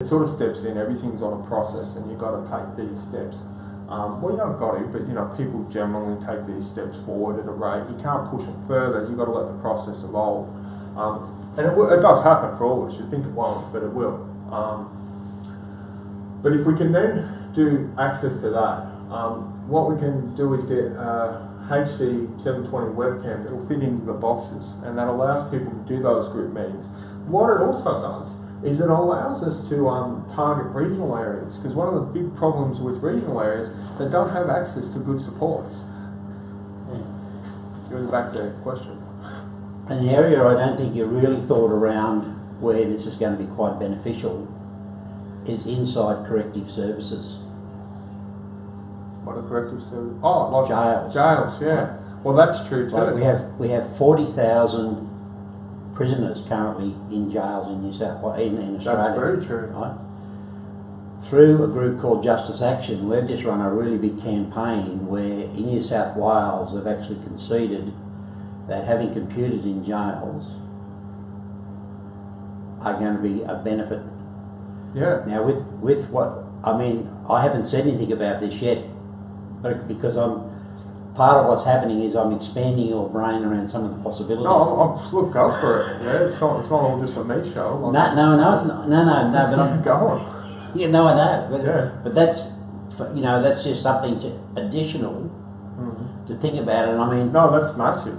It sort of steps in, everything's on a process and you've got to take these steps. Well, you don't got to, but you know, people generally take these steps forward at a rate. You can't push them further, you've got to let the process evolve. And it does happen for all of us. You think it won't, but it will. But if we can then do access to that, what we can do is get a HD 720 webcam that will fit into the boxes, and that allows people to do those group meetings. What it also does is it allows us to target regional areas, because one of the big problems with regional areas, they don't have access to good supports. Going back to the question. An area I don't think you really thought around where this is going to be quite beneficial is inside corrective services. What are corrective services? Oh, like jails. Jails, yeah. Well, that's true too. Like we have 40,000 prisoners currently in jails in New South Wales, in Australia. That's very true. Right? Through a group called Justice Action, we've just run a really big campaign where in New South Wales they've actually conceded that having computers in jails are going to be a benefit. Yeah. Now with what, I mean, I haven't said anything about this yet, but because part of what's happening is I'm expanding your brain around some of the possibilities. No, look, go for it. Yeah, it's not all just a me show. Like, no, it's not. No. Let's keep going. Yeah, no, I know. But, yeah. But that's, you know, that's just something additional to think about. And I mean, no, that's massive.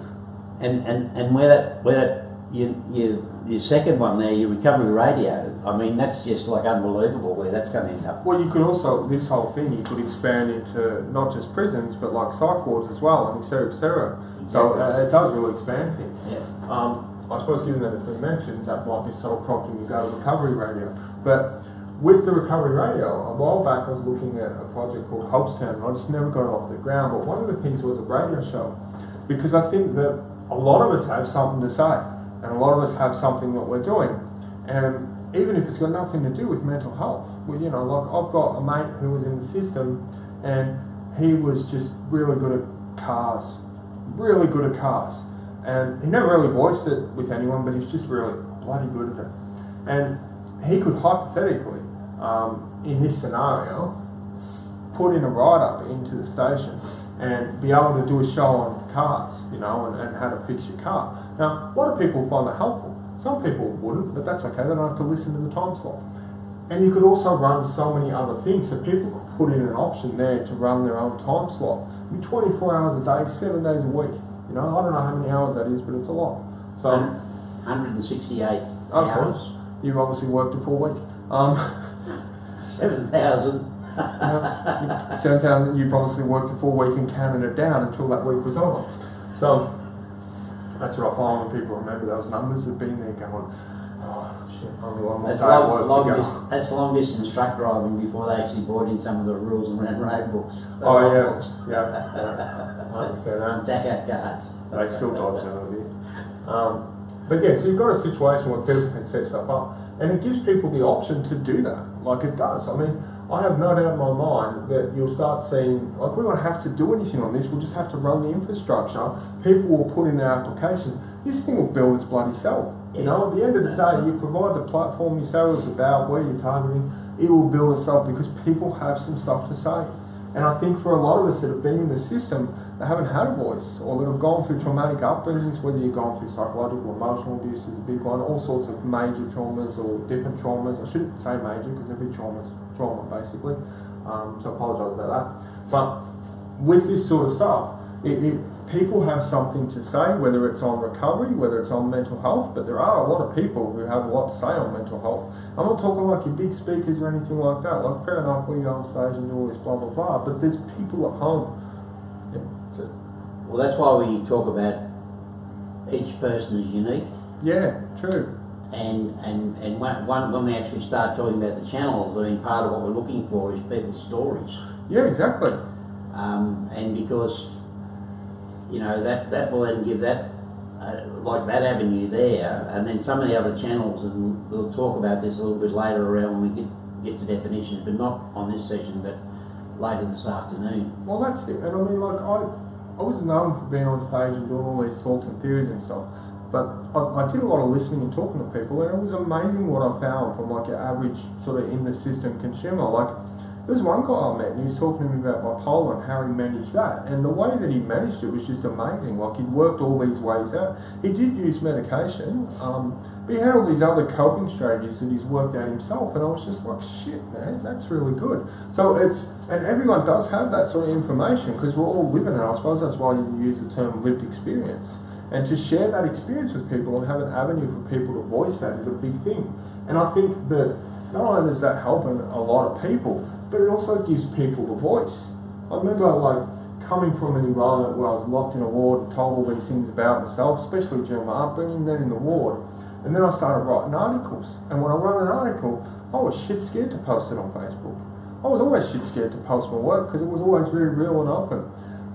And where that your second one there, your recovery radio, I mean, that's just like unbelievable where that's going to end up. Well, you could also, this whole thing, you could expand into not just prisons, but like psych wards as well, and et cetera, et cetera. Exactly. So it does really expand things. Yeah. I suppose given that it's been mentioned, that might be sort of prompting you to go to recovery radio. But with the recovery radio, a while back I was looking at a project called Hopestown, and I just never got it off the ground, but one of the things was a radio show. Because I think that a lot of us have something to say, and a lot of us have something that we're doing, and even if it's got nothing to do with mental health. Well, you know, like I've got a mate who was in the system, and he was just really good at cars, and he never really voiced it with anyone, but he's just really bloody good at it. And he could hypothetically, in this scenario, put in a write-up into the station and be able to do a show on cars, you know, and how to fix your car. Now, a lot of people find that helpful. Some people wouldn't, but that's okay, they don't have to listen to the time slot. And you could also run so many other things, so people could put in an option there to run their own time slot. It'd be 24 hours a day, 7 days a week. You know, I don't know how many hours that is, but it's a lot. So 168 hours. You've obviously worked a full week. 7,000. 7,000, you've obviously worked a full week and counted it down until that week was over. So that's what I find when people remember those numbers. They've been there going, oh shit, only one more day of work to go. That's long distance truck driving before they actually brought in some of the rules around road books. Oh yeah. I understand that. Taco cards. They still dodge them a bit. But yeah, so you've got a situation where people can set stuff up, and it gives people the option to do that, like it does. I mean, I have no doubt in my mind that you'll start seeing, like, we won't have to do anything on this, we'll just have to run the infrastructure. People will put in their applications. This thing will build its bloody self. You know, at the end of the day, you provide the platform you say it's about, where you're targeting, it will build itself because people have some stuff to say. And I think for a lot of us that have been in the system, they haven't had a voice, or that have gone through traumatic upbringings, whether you've gone through psychological, emotional abuse is a big one, all sorts of major traumas or different traumas. I shouldn't say major because every trauma is trauma basically, so I apologise about that. But with this sort of stuff, people have something to say, whether it's on recovery, whether it's on mental health, but there are a lot of people who have a lot to say on mental health. I'm not talking like your big speakers or anything like that. Like, fair enough, we go on stage and do all this blah blah blah, but there's people at home. Yeah, well, that's why we talk about each person is unique. Yeah, true. And when we actually start talking about the channels, I mean, part of what we're looking for is people's stories. Yeah, exactly. And because, you know, that will then give that, like that avenue there, and then some of the other channels, and we'll talk about this a little bit later around when we get to definitions, but not on this session, but later this afternoon. Well, that's it. And I mean, like, I was known for being on stage and doing all these talks and theories and stuff. But I did a lot of listening and talking to people, and it was amazing what I found from like your average sort of in the system consumer. Like, there was one guy I met, and he was talking to me about bipolar and how he managed that, and the way that he managed it was just amazing. Like, he'd worked all these ways out. He did use medication, but he had all these other coping strategies that he's worked out himself, and I was just like, shit, man, that's really good. So and everyone does have that sort of information, because we're all living it. I suppose that's why you use the term lived experience. And to share that experience with people and have an avenue for people to voice that is a big thing. And I think that not only does that help a lot of people, but it also gives people a voice. I remember like coming from an environment where I was locked in a ward and told all these things about myself, especially during my upbringing, then in the ward. And then I started writing articles. And when I wrote an article, I was shit scared to post it on Facebook. I was always shit scared to post my work because it was always very real and open.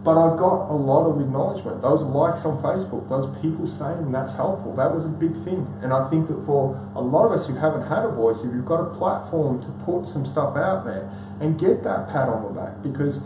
But I got a lot of acknowledgement. Those likes on Facebook, those people saying that's helpful, that was a big thing. And I think that for a lot of us who haven't had a voice, if you've got a platform to put some stuff out there and get that pat on the back, because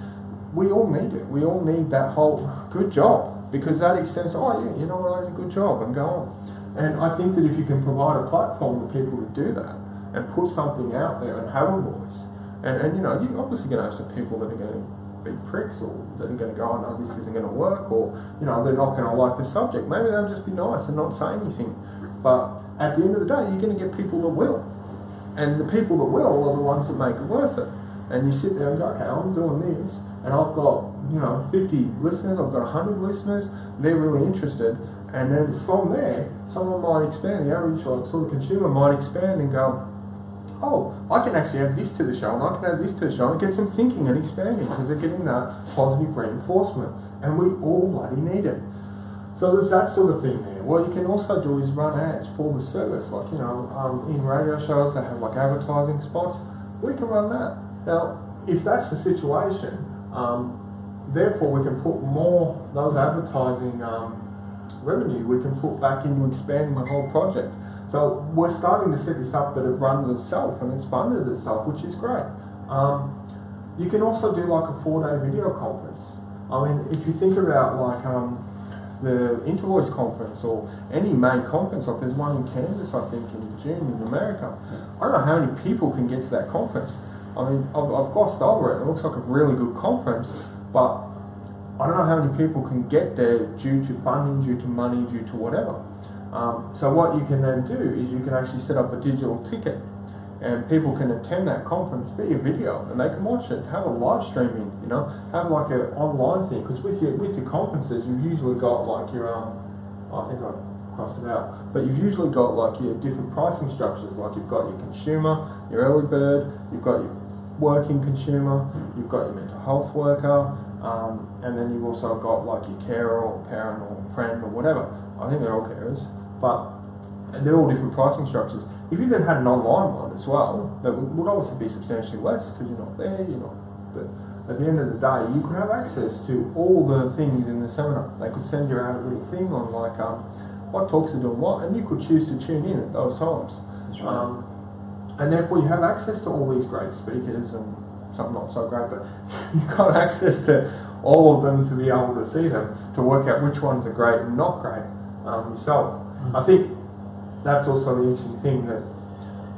we all need it. We all need that whole good job, because that extends, oh yeah, you know what, I did a good job, and go on. And I think that if you can provide a platform for people to do that and put something out there and have a voice, and you know, you're obviously going to have some people that are going to be pricks, or that are going to go, oh no, this isn't going to work, or you know, they're not going to like the subject. Maybe they'll just be nice and not say anything. But at the end of the day, you're going to get people that will, and the people that will are the ones that make it worth it. And you sit there and go, okay, I'm doing this, and I've got 50 listeners, I've got 100 listeners, they're really interested, and then from there, someone might expand. The average sort of consumer might expand and go, oh, I can actually add this to the show, and I can add this to the show, and get them thinking and expanding, because they're getting that positive reinforcement, and we all bloody need it. So there's that sort of thing there. What you can also do is run ads for the service, like in radio shows they have like advertising spots. We can run that. Now, if that's the situation, therefore we can put more those advertising revenue we can put back into expanding the whole project. So we're starting to set this up that it runs itself and it's funded itself, which is great. You can also do like a 4-day video conference. I mean, if you think about like the Intervoice conference or any main conference, like there's one in Kansas, I think, in June in America. I don't know how many people can get to that conference. I mean, I've glossed over it. It looks like a really good conference, but I don't know how many people can get there due to funding, due to money, due to whatever. So what you can then do is you can actually set up a digital ticket, and people can attend that conference via video, and they can watch it, have a live streaming, have like an online thing. Because with your conferences, you've usually got like your I think I crossed it out, but you've usually got like your different pricing structures. Like you've got your consumer, your early bird, you've got your working consumer, you've got your mental health worker, and then you've also got like your carer or parent or friend or whatever. I think they're all carers, and they're all different pricing structures. If you then had an online one as well, that would obviously be substantially less because you're not there, but at the end of the day, you could have access to all the things in the seminar. They could send you out a little thing on like what talks are doing what, and you could choose to tune in at those times. That's right. And therefore you have access to all these great speakers and some not so great, but you've got access to all of them to be able to see them, to work out which ones are great and not great yourself. I think that's also the interesting thing, that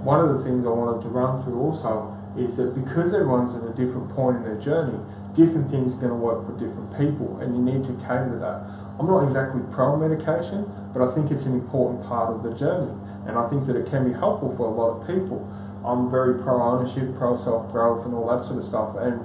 one of the things I wanted to run through also is that because everyone's at a different point in their journey, different things are going to work for different people, and you need to cater to that. I'm not exactly pro-medication, but I think it's an important part of the journey, and I think that it can be helpful for a lot of people. I'm very pro-ownership, pro-self-growth and all that sort of stuff, and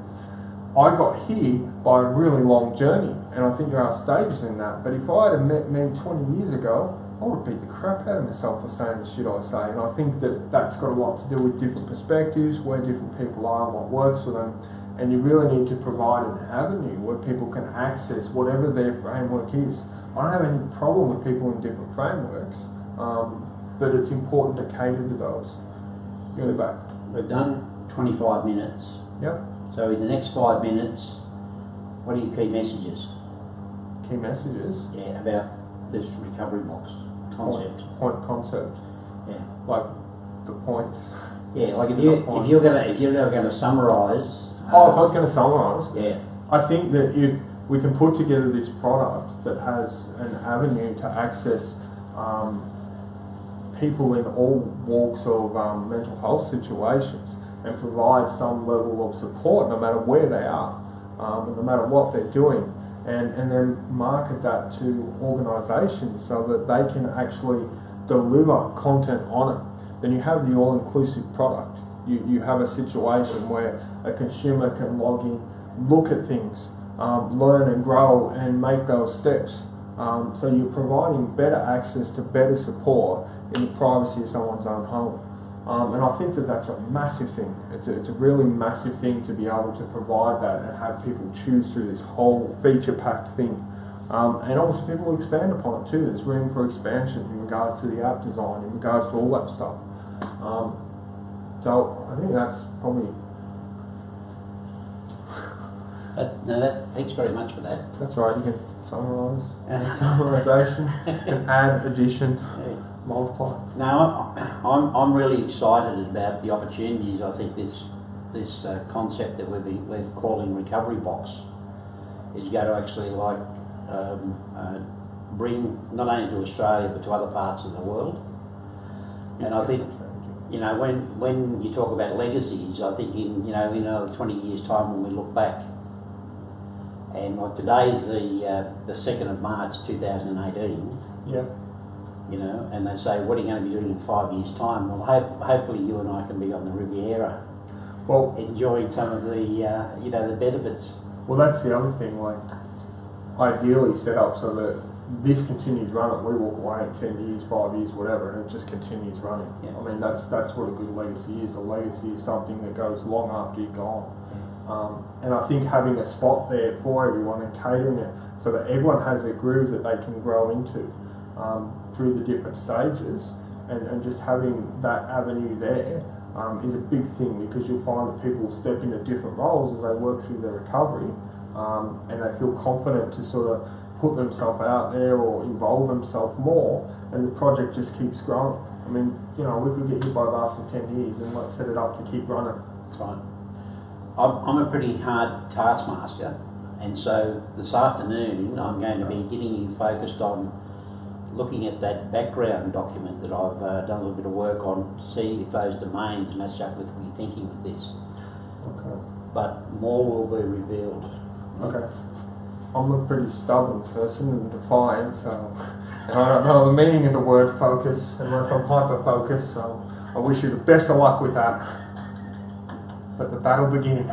I got here by a really long journey, and I think there are stages in that. But if I had met me 20 years ago, I would have beat the crap out of myself for saying the shit I say. And I think that that's got a lot to do with different perspectives, where different people are and what works for them. And you really need to provide an avenue where people can access whatever their framework is. I don't have any problem with people in different frameworks, but it's important to cater to those. Really back. We've done 25 minutes. Yep. So in the next 5 minutes, what are your key messages? Key messages? Yeah, about this recovery box concept. Point concept. Yeah. Like the points. Yeah, like if you're gonna summarise. If I was going to summarise. Yeah. I think that if we can put together this product that has an avenue to access people in all walks of mental health situations and provide some level of support no matter where they are, and no matter what they're doing, and then market that to organisations so that they can actually deliver content on it. Then you have the all-inclusive product. You have a situation where a consumer can log in, look at things, learn and grow and make those steps. So you're providing better access to better support in the privacy of someone's own home. And I think that that's a massive thing. It's a really massive thing to be able to provide that and have people choose through this whole feature-packed thing. And obviously people expand upon it too. There's room for expansion in regards to the app design, in regards to all that stuff. So I think that's probably... Thanks very much for that. That's right, you can summarise, summarisation, and add, addition, multiply. No, I'm really excited about the opportunities. I think this concept that we're calling Recovery Box is going to actually bring not only to Australia but to other parts of the world. And I think, when you talk about legacies, I think in another 20 years' time when we look back, and like today's the 2nd of March 2018. Yeah. And they say, what are you going to be doing in 5 years' time? Well, hopefully you and I can be on the Riviera, enjoying some of the benefits. Well, that's the other thing. Like, ideally set up so that this continues running. We walk away in 10 years, 5 years, whatever, and it just continues running. Yeah. I mean, that's what a good legacy is. A legacy is something that goes long after you're gone. And I think having a spot there for everyone and catering it so that everyone has a groove that they can grow into through the different stages, and just having that avenue there is a big thing, because you'll find that people step into different roles as they work through their recovery, and they feel confident to sort of put themselves out there or involve themselves more, and the project just keeps growing. I mean, we could get hit by a bus in 10 years and let's set it up to keep running. That's right. I'm a pretty hard taskmaster, and so this afternoon I'm going to be getting you focused on looking at that background document that I've done a little bit of work on, see if those domains match up with what you're thinking with this. Okay. But more will be revealed. Okay. I'm a pretty stubborn person and defiant, and I don't know the meaning of the word focus unless I'm hyper-focused, so I wish you the best of luck with that. Let the battle begin.